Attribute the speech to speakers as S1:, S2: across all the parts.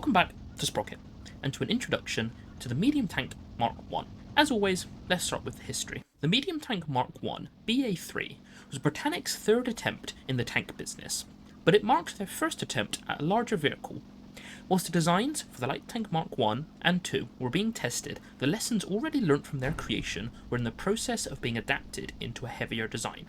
S1: Welcome back to Sprocket, and to an introduction to the Medium Tank Mark I. As always, let's start with the history. The Medium Tank Mark I, BA3, was Britannic's third attempt in the tank business, but it marked their first attempt at a larger vehicle. Whilst the designs for the Light Tank Mark I and II were being tested, the lessons already learnt from their creation were in the process of being adapted into a heavier design.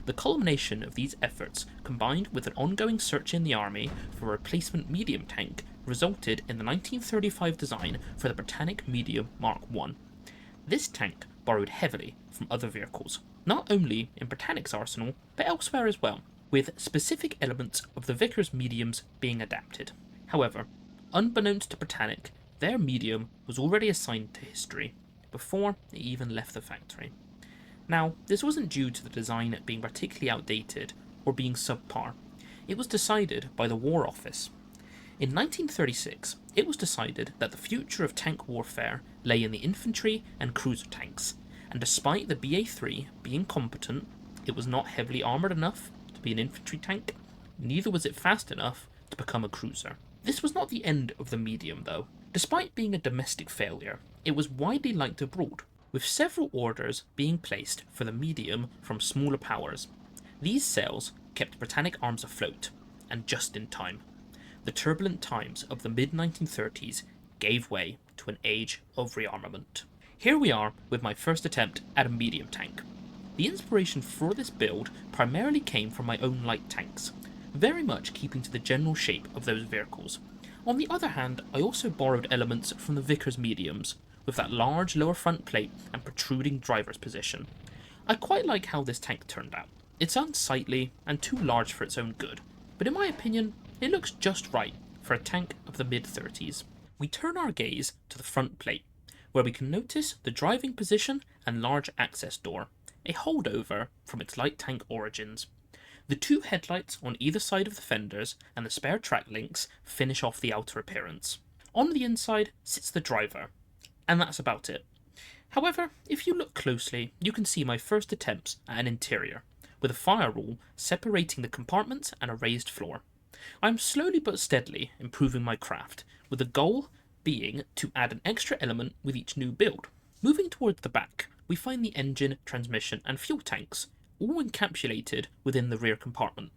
S1: The culmination of these efforts, combined with an ongoing search in the army for a replacement medium tank, resulted in the 1935 design for the Britannic Medium Mark I. This tank borrowed heavily from other vehicles, not only in Britannic's arsenal, but elsewhere as well, with specific elements of the Vickers mediums being adapted. However, unbeknownst to Britannic, their medium was already assigned to history before it even left the factory. Now, this wasn't due to the design being particularly outdated or being subpar. It was decided by the War Office. In 1936, it was decided that the future of tank warfare lay in the infantry and cruiser tanks, and despite the BA3 being competent, it was not heavily armoured enough to be an infantry tank, neither was it fast enough to become a cruiser. This was not the end of the medium though. Despite being a domestic failure, it was widely liked abroad, with several orders being placed for the medium from smaller powers. These sales kept Britannic arms afloat, and just in time. The turbulent times of the mid-1930s gave way to an age of rearmament. Here we are with my first attempt at a medium tank. The inspiration for this build primarily came from my own light tanks, very much keeping to the general shape of those vehicles. On the other hand, I also borrowed elements from the Vickers mediums, with that large lower front plate and protruding driver's position. I quite like how this tank turned out. It's unsightly and too large for its own good, but in my opinion, it looks just right for a tank of the mid-30s. We turn our gaze to the front plate, where we can notice the driving position and large access door, a holdover from its light tank origins. The two headlights on either side of the fenders and the spare track links finish off the outer appearance. On the inside sits the driver, and that's about it. However, if you look closely, you can see my first attempts at an interior, with a firewall separating the compartments and a raised floor. I am slowly but steadily improving my craft, with the goal being to add an extra element with each new build. Moving towards the back, we find the engine, transmission and fuel tanks, all encapsulated within the rear compartment.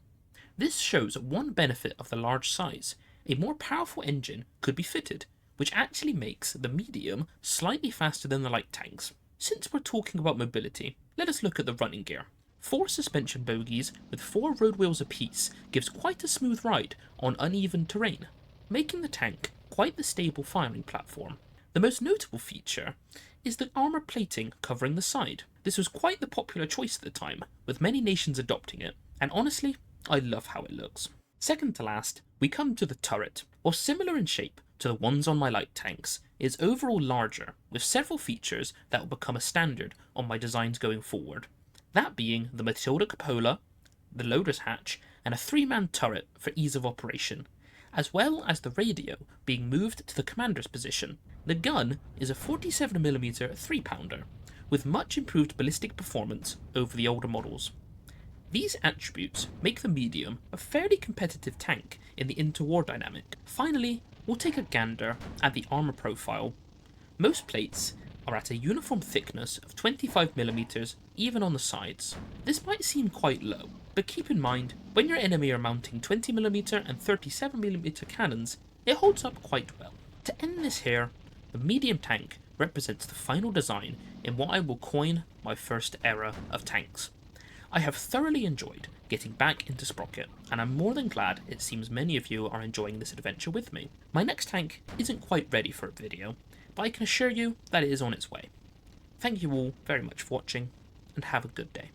S1: This shows one benefit of the large size. A more powerful engine could be fitted, which actually makes the medium slightly faster than the light tanks. Since we're talking about mobility, let us look at the running gear. 4 suspension bogies with 4 road wheels apiece gives quite a smooth ride on uneven terrain, making the tank quite the stable firing platform. The most notable feature is the armour plating covering the side. This was quite the popular choice at the time, with many nations adopting it, and honestly, I love how it looks. Second to last, we come to the turret. While similar in shape to the ones on my light tanks, it is overall larger, with several features that will become a standard on my designs going forward. That being the Matilda cupola, the loader's hatch, and a 3-man turret for ease of operation, as well as the radio being moved to the commander's position. The gun is a 47mm 3-pounder, with much improved ballistic performance over the older models. These attributes make the medium a fairly competitive tank in the interwar dynamic. Finally, we'll take a gander at the armour profile. Most plates are at a uniform thickness of 25mm even on the sides. This might seem quite low, but keep in mind, when your enemy are mounting 20mm and 37mm cannons, it holds up quite well. To end this here, the medium tank represents the final design in what I will coin my first era of tanks. I have thoroughly enjoyed getting back into Sprocket, and I'm more than glad it seems many of you are enjoying this adventure with me. My next tank isn't quite ready for a video, but I can assure you that it is on its way. Thank you all very much for watching, and have a good day.